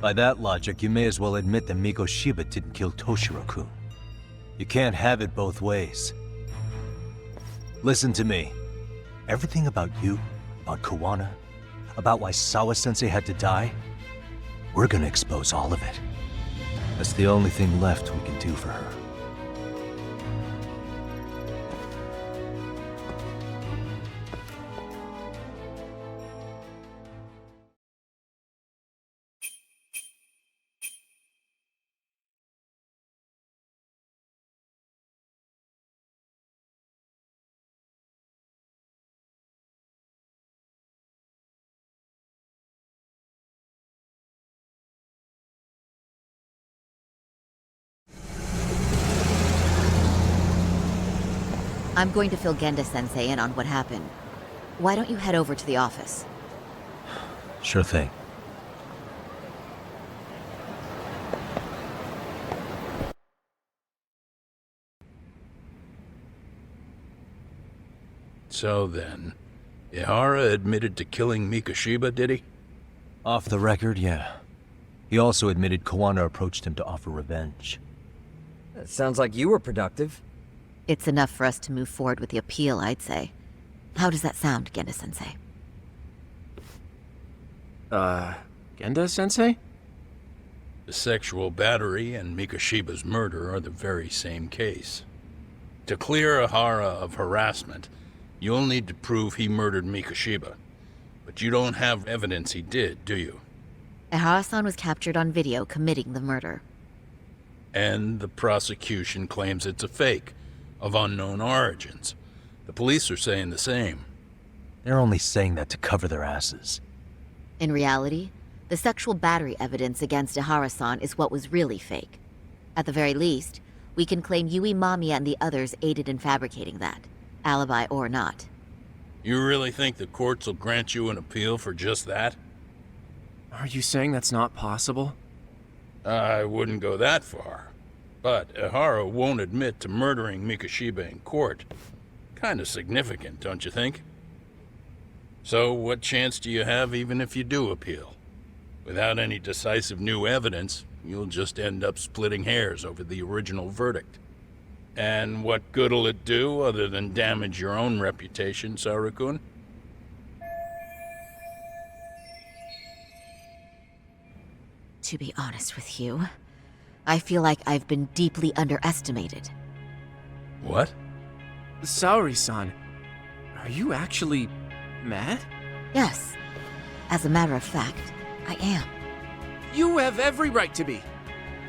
By that logic, you may as well admit that Mikoshiba didn't kill Toshiro-kun. You can't have it both ways. Listen to me. Everything about you, about Kawana, about why Sawa-sensei had to die, we're gonna expose all of it. That's the only thing left we can do for her. I'm going to fill Genda-sensei in on what happened. Why don't you head over to the office? Sure thing. So then, Ihara admitted to killing Mikoshiba, did he? Off the record, yeah. He also admitted Kawana approached him to offer revenge. That sounds like you were productive. It's enough for us to move forward with the appeal, I'd say. How does that sound, Genda-sensei? Genda-sensei? The sexual battery and Mikoshiba's murder are the very same case. To clear Ihara of harassment, you'll need to prove he murdered Mikoshiba. But you don't have evidence he did, do you? Ihara-san was captured on video committing the murder. And the prosecution claims it's a fake, of unknown origins. The police are saying the same. They're only saying that to cover their asses. In reality, the sexual battery evidence against Ihara-san is what was really fake. At the very least, we can claim Yui Mamiya and the others aided in fabricating that, alibi or not. You really think the courts will grant you an appeal for just that? Are you saying that's not possible? I wouldn't go that far. But Ihara won't admit to murdering Mikoshiba in court. Kinda significant, don't you think? So what chance do you have even if you do appeal? Without any decisive new evidence, you'll just end up splitting hairs over the original verdict. And what good'll it do other than damage your own reputation, Saru-kun? To be honest with you, I feel like I've been deeply underestimated. What? Saori-san, are you actually mad? Yes. As a matter of fact, I am. You have every right to be.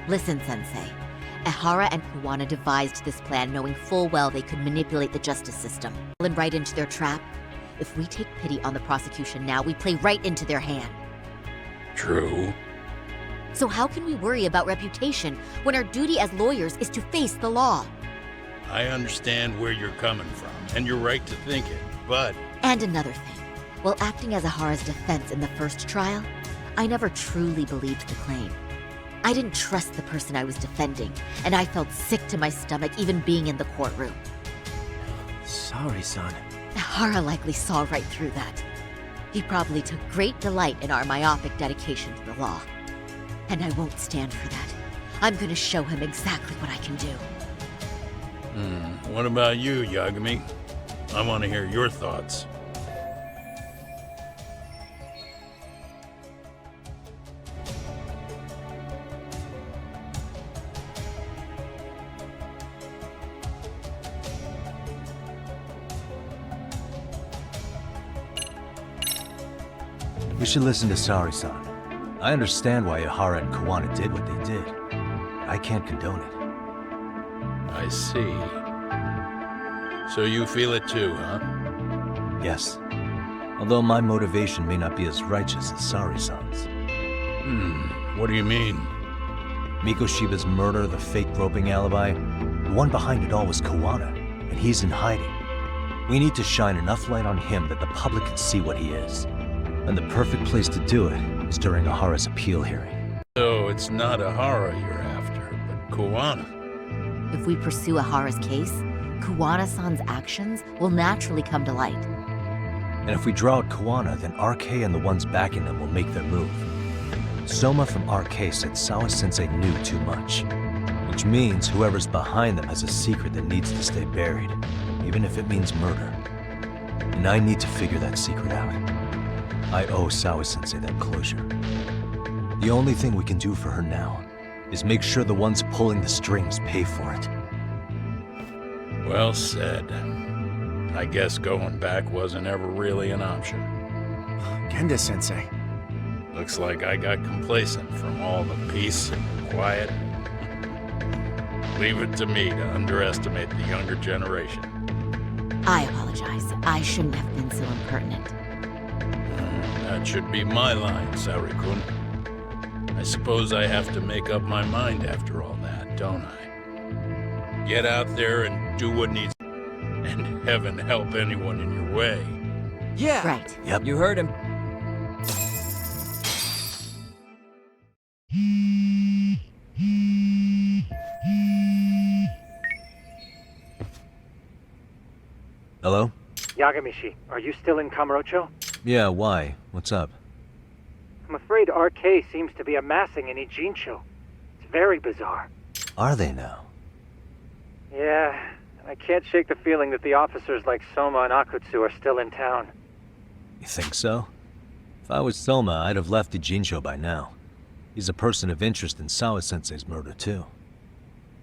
Listen, Sensei. Ihara and Kawana devised this plan knowing full well they could manipulate the justice system. And right into their trap. If we take pity on the prosecution now, we play right into their hand. True. So how can we worry about reputation when our duty as lawyers is to face the law? I understand where you're coming from, and you're right to think it, but... And another thing. While acting as Ihara's defense in the first trial, I never truly believed the claim. I didn't trust the person I was defending, and I felt sick to my stomach even being in the courtroom. Saori-san. Ihara likely saw right through that. He probably took great delight in our myopic dedication to the law. And I won't stand for that. I'm gonna show him exactly what I can do. What about you, Yagami? I want to hear your thoughts. You should listen to Saori-san. I understand why Ihara and Kawana did what they did. I can't condone it. I see. So you feel it too, huh? Yes. Although my motivation may not be as righteous as Saori-san's. What do you mean? Mikoshiba's murder, the fake groping alibi, the one behind it all was Kawana, and he's in hiding. We need to shine enough light on him that the public can see what he is. And the perfect place to do it is during Ihara's appeal hearing. So it's not Ihara you're after, but Kawana. If we pursue Ihara's case, Kawana-san's actions will naturally come to light. And if we draw out Kawana, then RK and the ones backing them will make their move. Soma from RK said Sawa-sensei knew too much. Which means whoever's behind them has a secret that needs to stay buried, even if it means murder. And I need to figure that secret out. I owe Sawa-sensei that closure. The only thing we can do for her now is make sure the ones pulling the strings pay for it. Well said. I guess going back wasn't ever really an option. Genda-sensei. Looks like I got complacent from all the peace and quiet. Leave it to me to underestimate the younger generation. I apologize. I shouldn't have been so impertinent. That should be my line, Saori-kun. I suppose I have to make up my mind after all that, don't I? Get out there and do what needs, and heaven help anyone in your way. Yeah! Right. Yep. You heard him. Hello? Yagamishi, are you still in Kamurocho? Yeah, why? What's up? I'm afraid RK seems to be amassing in Ijincho. It's very bizarre. Are they now? Yeah, I can't shake the feeling that the officers like Soma and Akutsu are still in town. You think so? If I was Soma, I'd have left Ijincho by now. He's a person of interest in Sawa-sensei's murder, too.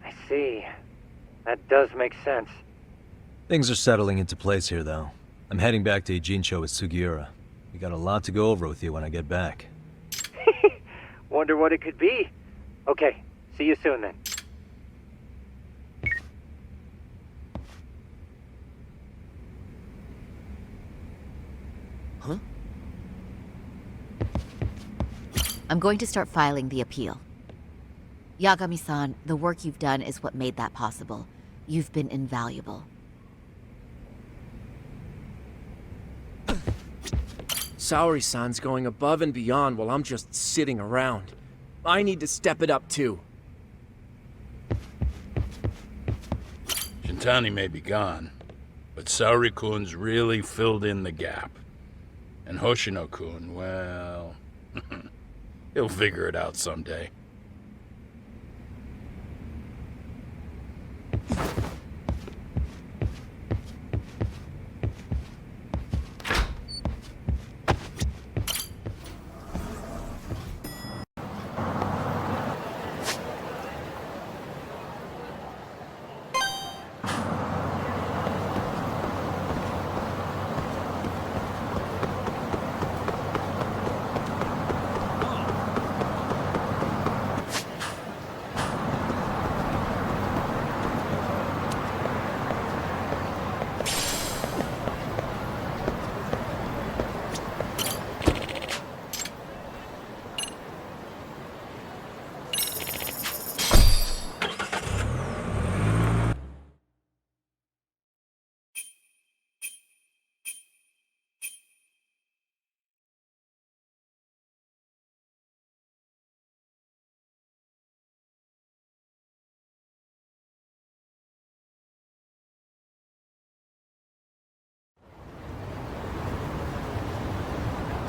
I see. That does make sense. Things are settling into place here, though. I'm heading back to Ijincho with Sugiura. We got a lot to go over with you when I get back. Wonder what it could be. Okay, see you soon then. Huh? I'm going to start filing the appeal. Yagami-san, the work you've done is what made that possible. You've been invaluable. Saori-san's going above and beyond while I'm just sitting around. I need to step it up too. Shintani may be gone, but Saori-kun's really filled in the gap. And Hoshino-kun, well, he'll figure it out someday.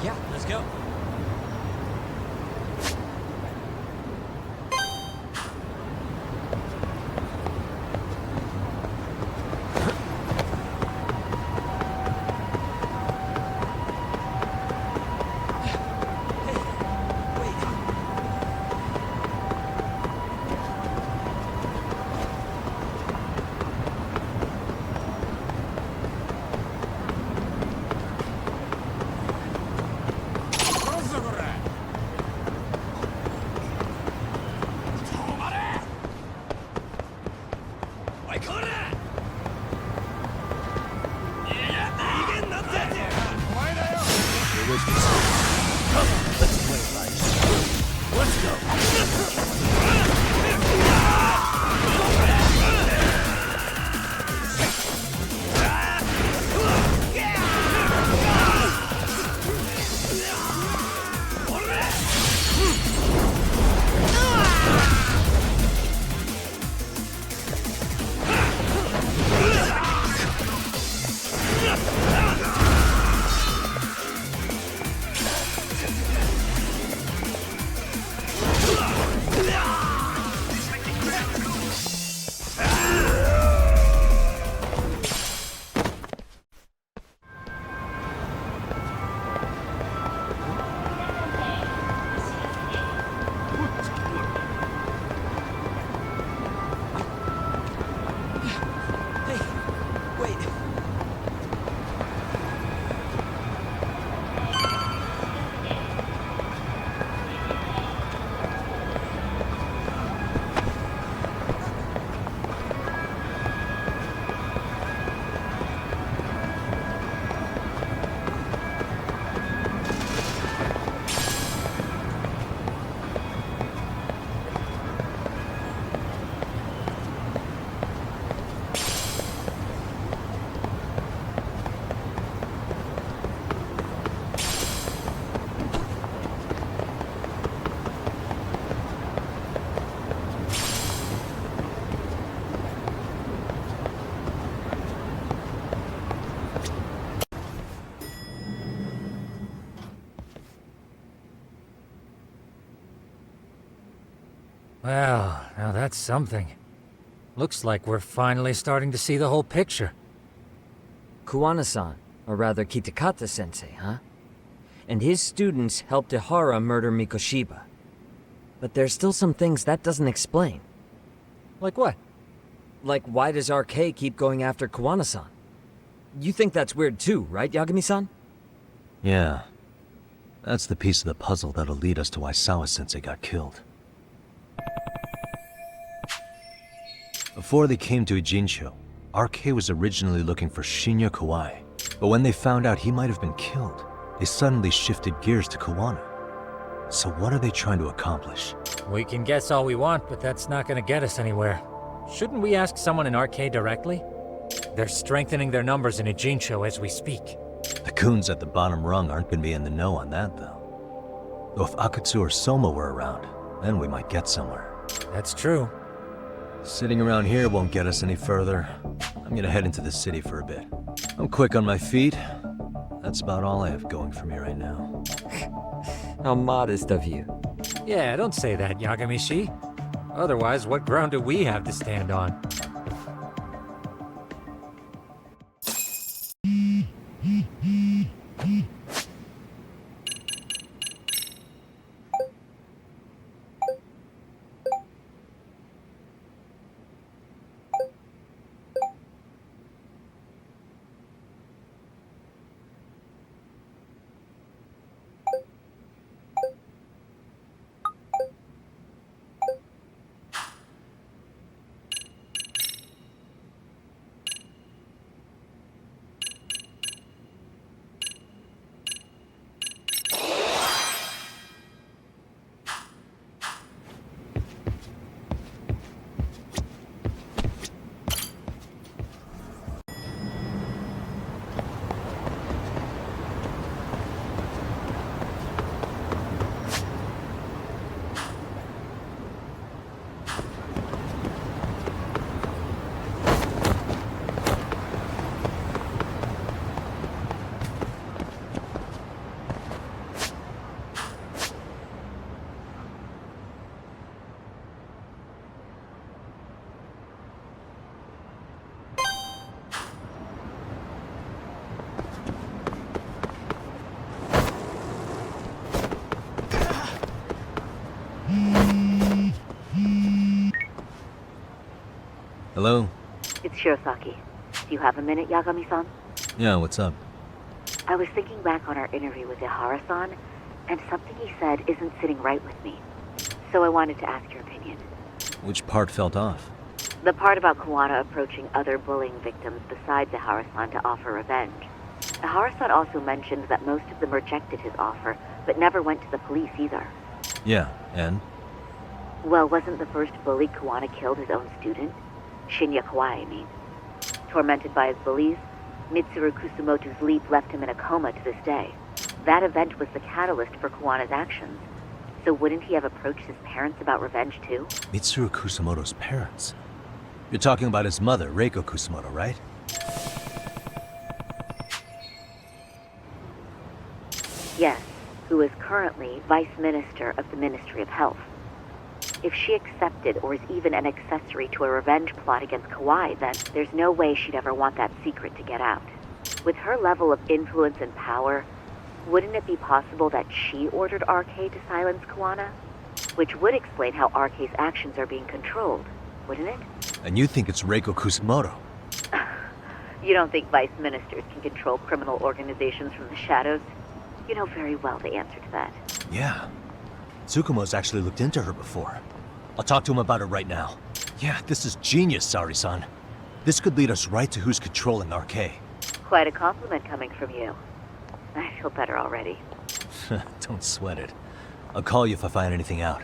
Yeah, let's go. Well, now that's something. Looks like we're finally starting to see the whole picture. Kuwana-san, or rather Kitakata-sensei, huh? And his students helped Ihara murder Mikoshiba. But there's still some things that doesn't explain. Like what? Like, why does RK keep going after Kuwana-san? You think that's weird too, right, Yagami-san? Yeah. That's the piece of the puzzle that'll lead us to why Sawa-sensei got killed. Before they came to Ijincho, RK was originally looking for Shinya Kawai. But when they found out he might have been killed, they suddenly shifted gears to Kuwana. So what are they trying to accomplish? We can guess all we want, but that's not gonna get us anywhere. Shouldn't we ask someone in RK directly? They're strengthening their numbers in Ijincho as we speak. The goons at the bottom rung aren't going to be in the know on that, though. Though if Akatsu or Soma were around, then we might get somewhere. That's true. Sitting around here won't get us any further. I'm gonna head into the city for a bit. I'm quick on my feet. That's about all I have going for me right now. How modest of you. Yeah, don't say that, Yagami-shi. Otherwise, what ground do we have to stand on? Hello? It's Shirosaki. Do you have a minute, Yagami-san? Yeah, what's up? I was thinking back on our interview with Ihara-san, and something he said isn't sitting right with me. So I wanted to ask your opinion. Which part felt off? The part about Kuwana approaching other bullying victims besides Ihara-san to offer revenge. Ihara-san also mentioned that most of them rejected his offer, but never went to the police either. Yeah, and? Well, wasn't the first bully Kuwana killed his own student? Shinya Kawai, I mean. Tormented by his bullies, Mitsuru Kusumoto's leap left him in a coma to this day. That event was the catalyst for Kuwana's actions. So wouldn't he have approached his parents about revenge too? Mitsuru Kusumoto's parents? You're talking about his mother, Reiko Kusumoto, right? Yes, who is currently Vice Minister of the Ministry of Health. If she accepted or is even an accessory to a revenge plot against Kawai, then there's no way she'd ever want that secret to get out. With her level of influence and power, wouldn't it be possible that she ordered RK to silence Kuwana? Which would explain how RK's actions are being controlled, wouldn't it? And you think it's Reiko Kusumoto? You don't think vice ministers can control criminal organizations from the shadows? You know very well the answer to that. Yeah. Tsukumo's actually looked into her before. I'll talk to him about it right now. Yeah, this is genius, Sari-san. This could lead us right to who's controlling RK. Quite a compliment coming from you. I feel better already. Don't sweat it. I'll call you if I find anything out.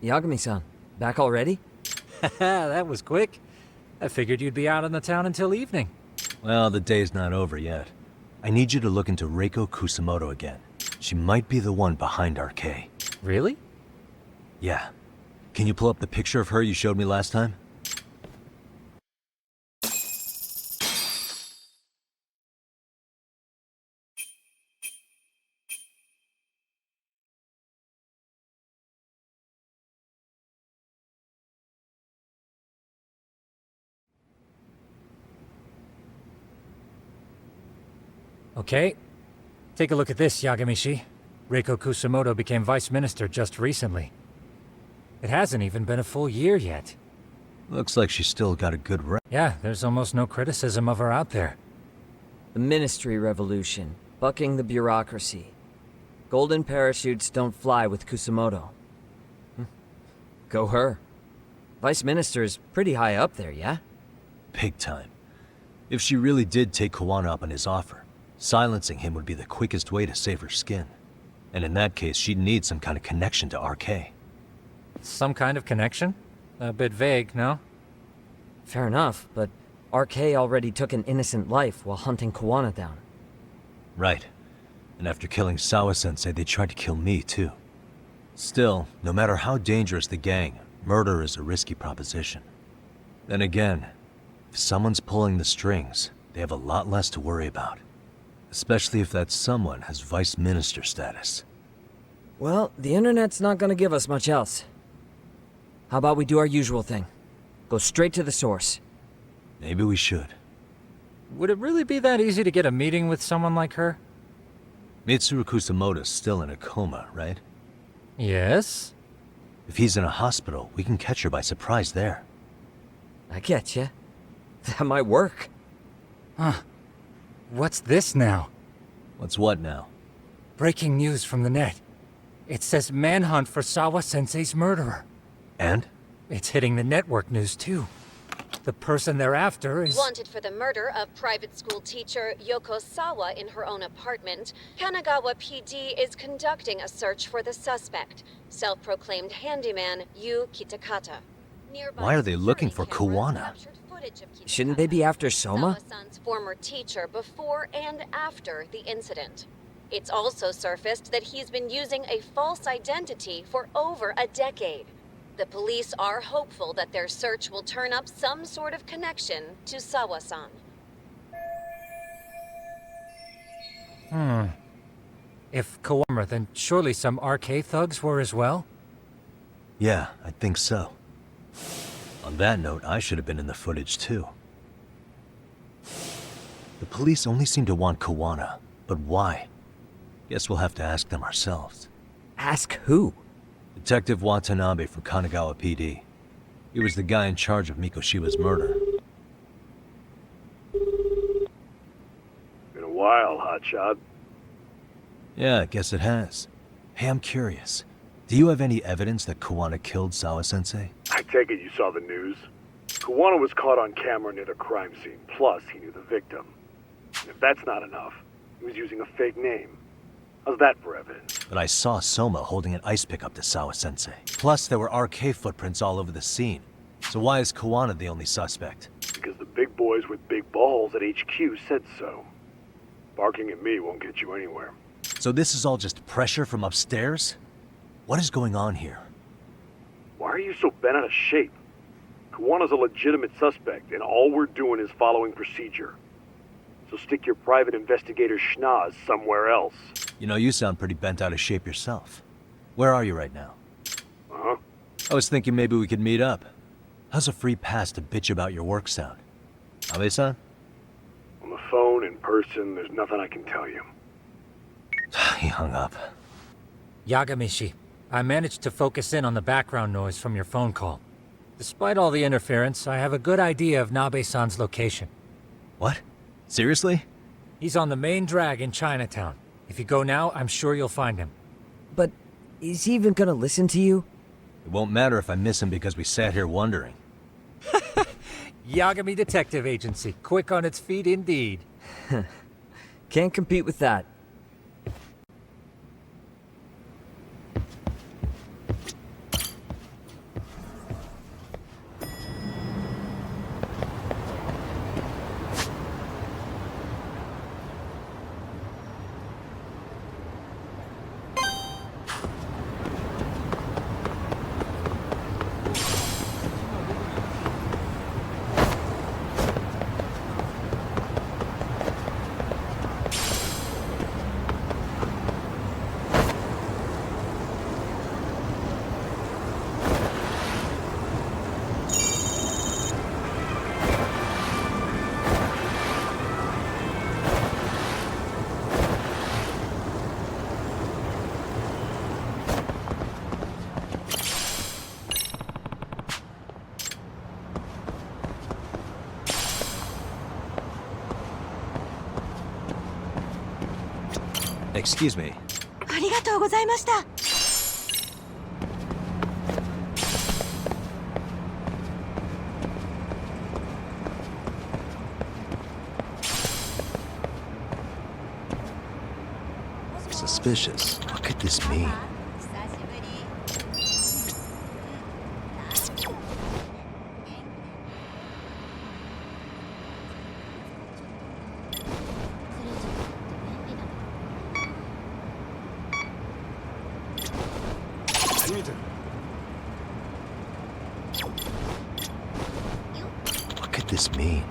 Yagami-san, back already? That was quick. I figured you'd be out in the town until evening. Well, the day's not over yet. I need you to look into Reiko Kusamoto again. She might be the one behind RK. Really? Yeah. Can you pull up the picture of her you showed me last time? Okay. Take a look at this, Yagamishi. Reiko Kusamoto became vice minister just recently. It hasn't even been a full year yet. Looks like she's still got a good rep. Yeah, there's almost no criticism of her out there. The Ministry Revolution, bucking the bureaucracy. Golden parachutes don't fly with Kusamoto. Go her. Vice Minister's pretty high up there, yeah? Big time. If she really did take Kawana up on his offer, silencing him would be the quickest way to save her skin. And in that case, she'd need some kind of connection to RK. Some kind of connection? A bit vague, no? Fair enough, but RK already took an innocent life while hunting Kawana down. Right. And after killing Sawa-sensei, they tried to kill me, too. Still, no matter how dangerous the gang, murder is a risky proposition. Then again, if someone's pulling the strings, they have a lot less to worry about. Especially if that someone has vice minister status. Well, the internet's not gonna give us much else. How about we do our usual thing? Go straight to the source. Maybe we should. Would it really be that easy to get a meeting with someone like her? Mitsuru Kusamoto's still in a coma, right? Yes? If he's in a hospital, we can catch her by surprise there. I get ya. That might work. What's this now? What's what now? Breaking news from the net. It says manhunt for Sawa-sensei's murderer. And? It's hitting the network news, too. The person they're after is... Wanted for the murder of private school teacher Yoko Sawa in her own apartment, Kanagawa PD is conducting a search for the suspect, self-proclaimed handyman Yu Kitakata. Nearby Why are they looking for security cameras Kawana? captured footage of Shouldn't they be after Soma? Sawa-san's former teacher before and after the incident. It's also surfaced that he's been using a false identity for over a decade. The police are hopeful that their search will turn up some sort of connection to Sawa-san. If Kawamura, then surely some RK thugs were as well? Yeah, I think so. On that note, I should have been in the footage too. The police only seem to want Kawana, but why? Guess we'll have to ask them ourselves. Ask who? Detective Watanabe from Kanagawa PD. He was the guy in charge of Mikoshiba's murder. Been a while, hotshot. Yeah, I guess it has. Hey, I'm curious. Do you have any evidence that Kawana killed Sawa-sensei? I take it you saw the news. Kawana was caught on camera near the crime scene, plus he knew the victim. And if that's not enough, he was using a fake name. How's that for evidence? But I saw Soma holding an ice pick up to Sawa-sensei. Plus, there were RK footprints all over the scene. So why is Kawana the only suspect? Because the big boys with big balls at HQ said so. Barking at me won't get you anywhere. So this is all just pressure from upstairs? What is going on here? Why are you so bent out of shape? Kawana's a legitimate suspect, and all we're doing is following procedure. So stick your private investigator schnoz somewhere else. You know, you sound pretty bent out of shape yourself. Where are you right now? Uh-huh. I was thinking maybe we could meet up. How's a free pass to bitch about your work sound? Abe-san? On the phone, in person, there's nothing I can tell you. He hung up. Yagamishi, I managed to focus in on the background noise from your phone call. Despite all the interference, I have a good idea of Nabe-san's location. What? Seriously? He's on the main drag in Chinatown. If you go now, I'm sure you'll find him. But is he even gonna listen to you? It won't matter if I miss him because we sat here wondering. Yagami Detective Agency, quick on its feet indeed. Can't compete with that. Excuse me. ありがとうございました。 Suspicious. What could this mean? What could this mean?